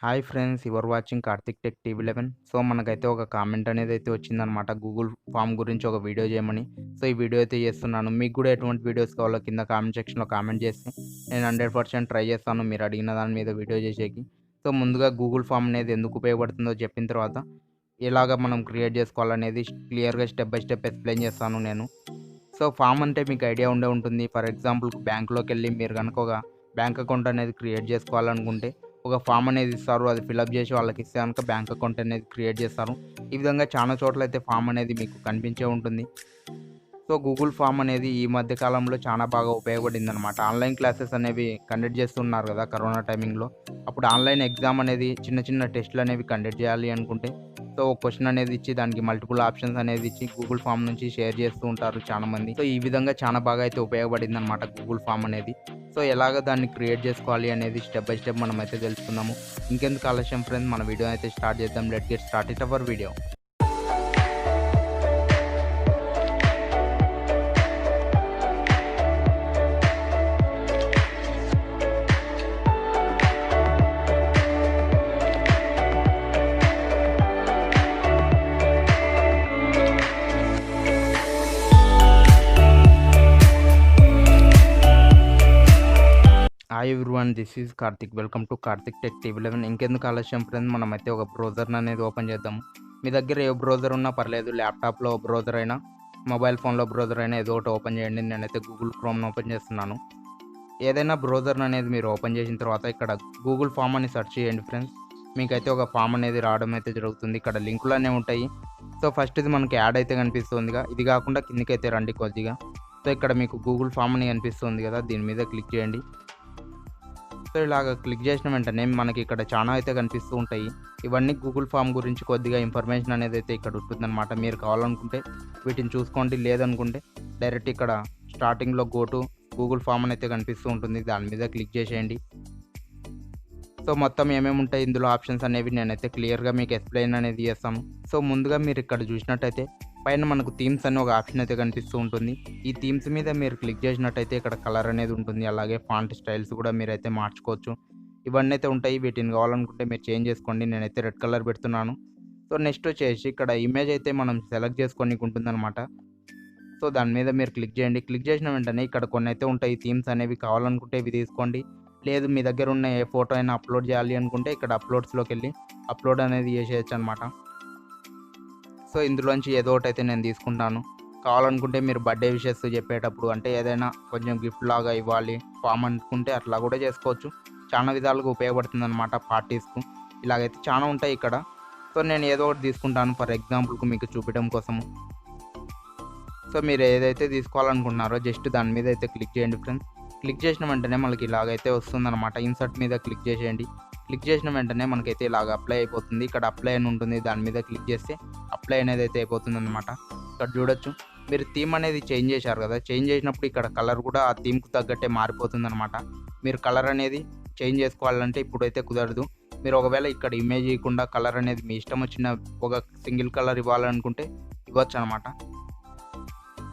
Hi friends, your watching Karthik tech TV11. So మనకైతే ఒక comment అనేది అయితే వచ్చిందనమాట గూగుల్ ఫామ్ గురించి ఒక వీడియో చేయమని. సో ఈ వీడియో అయితే చేస్తున్నాను. మీకు కూడా ఎటువంటి వీడియోస్ కావాలో కింద కామెంట్ సెక్షన్లో కామెంట్ చేస్తే నేను 100% ట్రై చేస్తాను మీరు అడిగిన దాని మీద వీడియో చేసేకి. సో ముందుగా గూగుల్ ఫామ్ అనేది ఎందుకు ఉపయోగపడుతుందో చెప్పిన తర్వాత ఎలాగ మనం క్రియేట్ చేసుకోవాలనేది క్లియర్గా స్టెప్ బై స్టెప్ ఎక్స్ప్లెయిన్ చేస్తాను నేను. సో ఫామ్ అంటే మీకు ఐడియా ఉంటుంది. ఫర్ ఎగ్జాంపుల్ బ్యాంక్లోకి వెళ్ళి మీరు కనుక ఒక బ్యాంక్ అకౌంట్ అనేది క్రియేట్ చేసుకోవాలనుకుంటే ఒక ఫామ్ అనేది ఇస్తారు. అది ఫిలప్ చేసి వాళ్ళకి ఇస్తే కనుక బ్యాంక్ అకౌంట్ అనేది క్రియేట్ చేస్తారు. ఈ విధంగా చాలా చోట్ల అయితే ఫామ్ అనేది మీకు కనిపించే ఉంటుంది. సో గూగుల్ ఫామ్ అనేది ఈ మధ్య కాలంలో చాలా బాగా ఉపయోగపడింది అనమాట. ఆన్లైన్ క్లాసెస్ అనేవి కండక్ట్ చేస్తున్నారు కదా కరోనా టైమింగ్లో. అప్పుడు ఆన్లైన్ ఎగ్జామ్ అనేది చిన్న చిన్న టెస్టులు అనేవి కండక్ట్ చేయాలి అనుకుంటే సో ఒక క్వశ్చన్ అనేది ఇచ్చి దానికి మల్టిపుల్ ఆప్షన్స్ అనేది ఇచ్చి గూగుల్ ఫామ్ నుంచి షేర్ చేస్తూ ఉంటారు చాలా మంది. సో ఈ విధంగా చాలా బాగా అయితే ఉపయోగపడింది అనమాట గూగుల్ ఫామ్ అనేది. సో ఎలాగ దాన్ని క్రియేట్ చేసుకోవాలి అనేది స్టెప్ బై స్టెప్ మనం అయితే తెలుసుకుందాము. ఇంకెందుకు ఆలస్యం ఫ్రెండ్స్, మన వీడియో అయితే స్టార్ట్ చేద్దాం. Let get start it our video. Hi everyone, this is Karthik. Welcome to Karthik tech TV11. ఇంకెందుకు ఆలస్యం ఫ్రెండ్స్, మనమైతే ఒక బ్రౌజర్ని అనేది ఓపెన్ చేద్దాము. మీ దగ్గర ఏ బ్రౌజర్ ఉన్నా పర్లేదు, ల్యాప్టాప్లో బ్రౌజర్ అయినా మొబైల్ ఫోన్లో బ్రౌజర్ అయినా ఏదో ఒకటి ఓపెన్ చేయండి. నేనైతే గూగుల్ క్రోమ్ని ఓపెన్ చేస్తున్నాను. ఏదైనా బ్రౌజర్ని అనేది మీరు ఓపెన్ చేసిన తర్వాత ఇక్కడ గూగుల్ ఫామ్ అని సెర్చ్ చేయండి ఫ్రెండ్స్. మీకైతే ఒక ఫామ్ అనేది రావడం అయితే జరుగుతుంది. ఇక్కడ లింకులు అనేవి ఉంటాయి. సో ఫస్ట్ ఇది మనకి యాడ్ అయితే కనిపిస్తుందిగా. ఇది కాకుండా కిందకైతే రండి కొద్దిగా. సో ఇక్కడ మీకు గూగుల్ ఫామ్ అని కనిపిస్తుంది కదా, దీని మీద క్లిక్ చేయండి. సో ఇలాగ క్లిక్ చేసిన వెంటనే మనకి ఇక్కడ చాలా అయితే కనిపిస్తూ ఉంటాయి. ఇవన్నీ గూగుల్ ఫామ్ గురించి కొద్దిగా ఇన్ఫర్మేషన్ అనేది అయితే ఇక్కడ ఉంటుందన్నమాట. మీరు కావాలనుకుంటే వీటిని చూసుకోండి, లేదనుకుంటే డైరెక్ట్ ఇక్కడ స్టార్టింగ్లో గో టు గూగుల్ ఫామ్ అని అయితే కనిపిస్తూ ఉంటుంది, దాని మీద క్లిక్ చేసేయండి. సో మొత్తం ఏమేమి ఉంటాయి ఇందులో ఆప్షన్స్ అనేవి నేనైతే క్లియర్గా మీకు ఎక్స్ప్లెయిన్ అనేది చేస్తాను. సో ముందుగా మీరు ఇక్కడ చూసినట్టయితే పైన మనకు థీమ్స్ అని ఒక ఆప్షన్ అయితే కనిపిస్తూ ఉంటుంది. ఈ థీమ్స్ మీద మీరు క్లిక్ చేసినట్టయితే ఇక్కడ కలర్ అనేది ఉంటుంది. అలాగే ఫాంట్ స్టైల్స్ కూడా మీరైతే మార్చుకోవచ్చు. ఇవన్నీ అయితే ఉంటాయి. వీటిని కావాలనుకుంటే మీరు చేంజ్ చేసుకోండి. నేనైతే రెడ్ కలర్ పెడుతున్నాను. సో నెక్స్ట్ వచ్చేసి ఇక్కడ ఇమేజ్ అయితే మనం సెలెక్ట్ చేసుకోనికి ఉంటుందన్నమాట. సో దాని మీద మీరు క్లిక్ చేయండి. క్లిక్ చేసిన వెంటనే ఇక్కడ కొన్ని అయితే ఉంటాయి థీమ్స్ అనేవి. కావాలనుకుంటే ఇవి తీసుకోండి, లేదు మీ దగ్గర ఉన్న ఏ ఫోటో అయినా అప్లోడ్ చేయాలి అనుకుంటే ఇక్కడ అప్లోడ్స్లోకి వెళ్ళి అప్లోడ్ అనేది చేసేయచ్చు అనమాట. సో ఇందులోంచి ఏదో ఒకటి అయితే నేను తీసుకుంటాను. కావాలనుకుంటే మీరు బర్త్డే విషెస్ చెప్పేటప్పుడు అంటే ఏదైనా కొంచెం గిఫ్ట్ లాగా ఇవ్వాలి ఫామ్ అనుకుంటే అట్లా కూడా చేసుకోవచ్చు. చాలా విధాలుగా ఉపయోగపడుతుంది అనమాట పార్టీస్కు. ఇలాగైతే చాలా ఉంటాయి ఇక్కడ. సో నేను ఏదో ఒకటి తీసుకుంటాను ఫర్ ఎగ్జాంపుల్కు మీకు చూపించడం కోసము. సో మీరు ఏదైతే తీసుకోవాలనుకుంటున్నారో జస్ట్ దాని మీద అయితే క్లిక్ చేయండి ఫ్రెండ్స్. క్లిక్ చేసిన వెంటనే మనకి ఇలాగైతే వస్తుందన్నమాట. ఇన్సర్ట్ మీద క్లిక్ చేసేయండి. క్లిక్ చేసిన వెంటనే మనకైతే ఇలాగ అప్లై అయిపోతుంది. ఇక్కడ అప్లై అని ఉంటుంది, దాని మీద క్లిక్ చేస్తే అప్లై అనేది అయితే అయిపోతుంది అనమాట. ఇక్కడ చూడొచ్చు మీరు థీమ్ అనేది చేంజ్ చేశారు కదా, చేంజ్ చేసినప్పుడు ఇక్కడ కలర్ కూడా ఆ థీమ్కు తగ్గట్టే మారిపోతుంది అనమాట. మీరు కలర్ అనేది చేంజ్ చేసుకోవాలంటే ఇప్పుడైతే కుదరదు. మీరు ఒకవేళ ఇక్కడ ఇమేజ్ ఇవ్వకుండా కలర్ అనేది మీ ఇష్టం వచ్చిన ఒక సింగిల్ కలర్ ఇవ్వాలనుకుంటే ఇవ్వచ్చు అనమాట.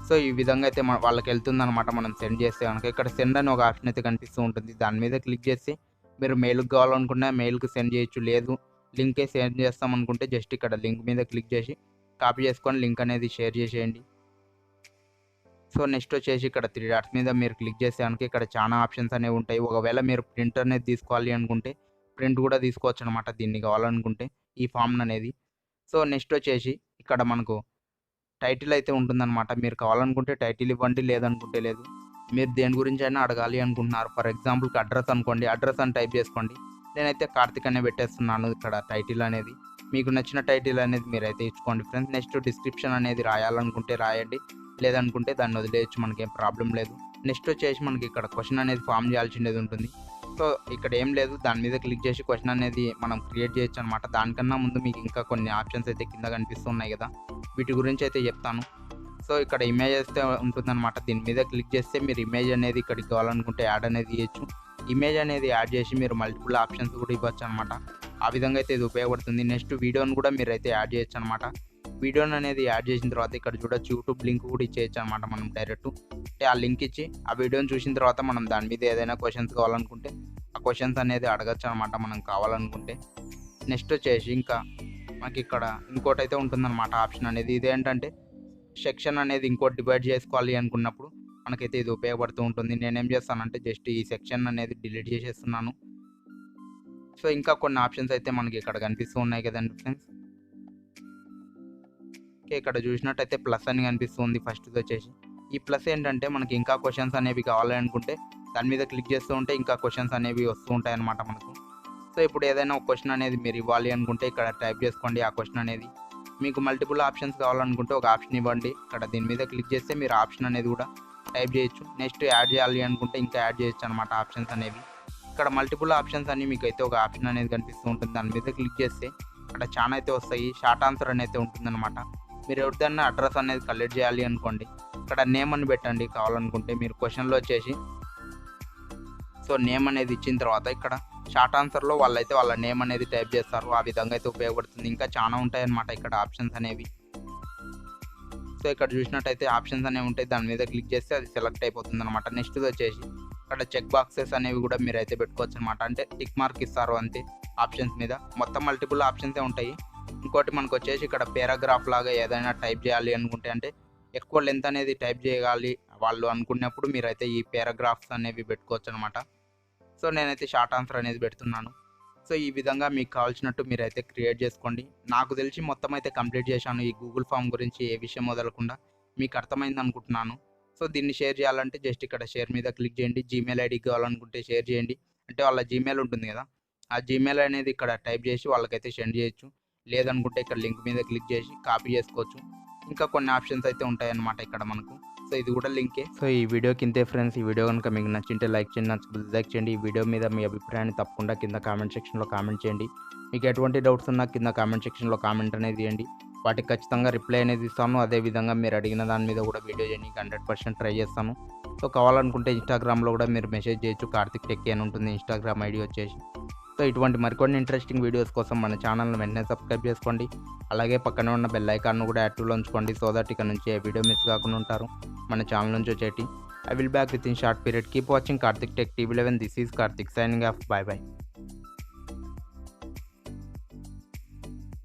సో ఈ విధంగా అయితే వాళ్ళకి వెళ్తుంది అనమాట. మనం సెండ్ చేస్తే కనుక ఇక్కడ సెండ్ అని ఒక ఆప్షన్ అయితే కనిపిస్తూ ఉంటుంది. దాని మీద క్లిక్ చేస్తే మీరు మెయిల్కి కావాలనుకున్నా మెయిల్కి సెండ్ చేయొచ్చు, లేదు లింకే సెండ్ చేస్తాం అనుకుంటే జస్ట్ ఇక్కడ లింక్ మీద క్లిక్ చేసి కాపీ చేసుకొని లింక్ అనేది షేర్ చేసేయండి. సో నెక్స్ట్ వచ్చేసి ఇక్కడ 3 డాట్స్ మీద మీరు క్లిక్ చేస్తే కనుక ఇక్కడ చాలా ఆప్షన్స్ అనేవి ఉంటాయి. ఒకవేళ మీరు ప్రింట్ అనేది తీసుకోవాలి అనుకుంటే ప్రింట్ కూడా తీసుకోవచ్చు అనమాట, దీన్ని కావాలనుకుంటే ఈ ఫామ్ అనేది. సో నెక్స్ట్ వచ్చేసి ఇక్కడ మనకు టైటిల్ అయితే ఉంటుందన్నమాట. మీరు కావాలనుకుంటే టైటిల్ ఇవ్వండి, లేదనుకుంటే లేదు. మీరు దేని గురించి అయినా అడగాలి అనుకుంటున్నారు. ఫర్ ఎగ్జాంపుల్కి అడ్రస్ అనుకోండి, అడ్రస్ అని టైప్ చేసుకోండి. నేనైతే కార్తిక్ అనే పెట్టేస్తున్నాను ఇక్కడ టైటిల్ అనేది. మీకు నచ్చిన టైటిల్ అనేది మీరైతే ఇచ్చుకోండి ఫ్రెండ్స్. నెక్స్ట్ డిస్క్రిప్షన్ అనేది రాయాలనుకుంటే రాయండి, లేదనుకుంటే దాన్ని వదిలేయచ్చు, మనకేం ప్రాబ్లం లేదు. నెక్స్ట్ వచ్చేసి మనకి ఇక్కడ క్వశ్చన్ అనేది ఫామ్ చేయాల్సింది ఉంటుంది. సో ఇక్కడ ఏం లేదు, దాని మీద క్లిక్ చేసి క్వశ్చన్ అనేది మనం క్రియేట్ చేయొచ్చు అనమాట. దానికన్నా ముందు మీకు ఇంకా కొన్ని ఆప్షన్స్ అయితే కింద కనిపిస్తున్నాయి కదా, వీటి గురించి అయితే చెప్తాను. సో ఇక్కడ ఇమేజ్ అయితే ఉంటుందన్నమాట. దీని మీద క్లిక్ చేస్తే మీరు ఇమేజ్ అనేది ఇక్కడికి కావాలనుకుంటే యాడ్ అనేది ఇవ్వచ్చు. ఇమేజ్ అనేది యాడ్ చేసి మీరు మల్టిపుల్ ఆప్షన్స్ కూడా ఇవ్వచ్చు అనమాట. ఆ విధంగా అయితే ఇది ఉపయోగపడుతుంది. నెక్స్ట్ వీడియోని కూడా మీరు అయితే యాడ్ చేయొచ్చు అనమాట. వీడియోని అనేది యాడ్ చేసిన తర్వాత ఇక్కడ చూడొచ్చు యూట్యూబ్ లింక్ కూడా ఇచ్చేయచ్చు అనమాట. మనం డైరెక్ట్ అంటే ఆ లింక్ ఇచ్చి ఆ వీడియోని చూసిన తర్వాత మనం దాని మీద ఏదైనా క్వశ్చన్స్ కావాలనుకుంటే ఆ క్వశ్చన్స్ అనేది అడగచ్చు అనమాట మనం కావాలనుకుంటే. నెక్స్ట్ వచ్చేసి ఇంకా మనకి ఇక్కడ ఇంకోటైతే ఉంటుందన్నమాట ఆప్షన్ అనేది. ఇదేంటంటే సెక్షన్ అనేది ఇంకోటి డివైడ్ చేసుకోవాలి అనుకున్నప్పుడు మనకైతే ఇది ఉపయోగపడుతూ ఉంటుంది. నేనేం చేస్తానంటే జస్ట్ ఈ సెక్షన్ అనేది డిలీట్ చేసేస్తున్నాను. సో ఇంకా కొన్ని ఆప్షన్స్ అయితే మనకి ఇక్కడ కనిపిస్తూ ఉన్నాయి కదండి ఫ్రెండ్స్. ఓకే, ఇక్కడ చూసినట్టయితే ప్లస్ అని కనిపిస్తుంది ఫస్ట్ది వచ్చేసి. ఈ ప్లస్ ఏంటంటే మనకి ఇంకా క్వశ్చన్స్ అనేవి కావాలి అనుకుంటే దాని మీద క్లిక్ చేస్తూ ఉంటే ఇంకా క్వశ్చన్స్ అనేవి వస్తూ ఉంటాయి అన్నమాట మనకు. సో ఇప్పుడు ఏదైనా ఒక క్వశ్చన్ అనేది మీరు ఇవ్వాలి అనుకుంటే ఇక్కడ టైప్ చేసుకోండి ఆ క్వశ్చన్ అనేది. మీకు మల్టిపుల్ ఆప్షన్స్ కావాలనుకుంటే ఒక ఆప్షన్ ఇవ్వండి. ఇక్కడ దీని మీద క్లిక్ చేస్తే మీరు ఆప్షన్ అనేది కూడా టైప్ చేయొచ్చు. నెక్స్ట్ యాడ్ చేయాలి అనుకుంటే ఇంకా యాడ్ చేయొచ్చు అనమాట ఆప్షన్స్ అనేవి. ఇక్కడ మల్టిపుల్ ఆప్షన్స్ అని మీకు అయితే ఒక ఆప్షన్ అనేది కనిపిస్తూ ఉంటుంది. దాని మీద క్లిక్ చేస్తే ఇక్కడ చాలా అయితే వస్తాయి. షార్ట్ ఆన్సర్ అనేది ఉంటుందన్నమాట. మీరు ఎవరిదన్నా అడ్రస్ అనేది కలెక్ట్ చేయాలి అనుకోండి, ఇక్కడ నేమ్ అని పెట్టండి కావాలనుకుంటే. మీరు క్వశ్చన్లో వచ్చేసి సో నేమ్ అనేది ఇచ్చిన తర్వాత ఇక్కడ షార్ట్ ఆన్సర్లో వాళ్ళైతే వాళ్ళ నేమ్ అనేది టైప్ చేస్తారు. ఆ విధంగా అయితే ఉపయోగపడుతుంది. ఇంకా చాలా ఉంటాయి అన్నమాట ఇక్కడ ఆప్షన్స్ అనేవి. సో ఇక్కడ చూసినట్టయితే ఆప్షన్స్ అనేవి ఉంటాయి. దాని మీద క్లిక్ చేస్తే అది సెలెక్ట్ అయిపోతుంది అనమాట. నెక్స్ట్ వచ్చేసి ఇక్కడ చెక్ బాక్సెస్ అనేవి కూడా మీరు అయితే పెట్టుకోవచ్చు అనమాట. అంటే టిక్ మార్క్ ఇస్తారు అంతే ఆప్షన్స్ మీద. మొత్తం మల్టిపుల్ ఆప్షన్సే ఉంటాయి. ఇంకోటి మనకు వచ్చేసి ఇక్కడ పారాగ్రాఫ్ లాగా ఏదైనా టైప్ చేయాలి అనుకుంటే, అంటే ఎక్కువ లెంత్ అనేది టైప్ చేయాలి వాళ్ళు అనుకున్నప్పుడు మీరైతే ఈ పారాగ్రాఫ్స్ అనేవి పెట్టుకోవచ్చు అనమాట. సో నేనైతే షార్ట్ ఆన్సర్ అనేది పెడుతున్నాను. సో ఈ విధంగా మీకు కావాల్సినట్టు మీరైతే క్రియేట్ చేసుకోండి. నాకు తెలిసి మొత్తం అయితే కంప్లీట్ చేశాను. ఈ గూగుల్ ఫామ్ గురించి ఏ విషయం వదలకుండా మీకు అర్థమైంది అనుకుంటున్నాను. సో దీన్ని షేర్ చేయాలంటే జస్ట్ ఇక్కడ షేర్ మీద క్లిక్ చేయండి. జీమెయిల్ ఐడి కావాలనుకుంటే షేర్ చేయండి. అంటే వాళ్ళ జీమెయిల్ ఉంటుంది కదా, ఆ జీమెయిల్ అనేది ఇక్కడ టైప్ చేసి వాళ్ళకైతే సెండ్ చేయొచ్చు. లేదనుకుంటే ఇక్కడ లింక్ మీద క్లిక్ చేసి కాపీ చేసుకోవచ్చు. ఇంకా కొన్ని ఆప్షన్స్ అయితే ఉంటాయన్నమాట ఇక్కడ మనకు. సో ఇది కూడా లింకే. సో ఈ వీడియోకి ఇంతే ఫ్రెండ్స్. ఈ వీడియో కనుక మీకు నచ్చింటే లైక్ చేయండి, నచ్చకపోతే లైక్ చేయండి. ఈ వీడియో మీద మీ అభిప్రాయాన్ని తప్పకుండా కింద కామెంట్ సెక్షన్లో కామెంట్ చేయండి. మీకు ఎటువంటి డౌట్స్ ఉన్నా కింద కామెంట్ సెక్షన్లో కామెంట్ అనేది చేయండి. వాటికి ఖచ్చితంగా రిప్లై అనేది ఇస్తాను. అదేవిధంగా మీరు అడిగిన దాని మీద కూడా వీడియో చేయడానికి 100% ట్రై చేస్తాను. సో కావాలనుకుంటే ఇన్స్టాగ్రామ్లో కూడా మీరు మెసేజ్ చేయొచ్చు. కార్తిక్ టెక్కీ అని ఉంటుంది ఇన్స్టాగ్రామ్ ఐడి వచ్చేసి. సో ఇటువంటి మరికొన్ని ఇంట్రెస్టింగ్ వీడియోస్ కోసం మన ఛానల్ని వెంటనే సబ్స్క్రైబ్ చేసుకోండి. అలాగే పక్కనే ఉన్న బెల్ ఐకాన్ను కూడా యాక్టివ్లో ఉంచుకోండి. సో దట్ ఇక నుంచి ఏ వీడియో మిస్ కాకుండా ఉంటారు మన ఛానల్ నుంచి వచ్చేటి. I will back with in short period. Keep watching Karthik tech TV11. This is Karthik signing off. By by.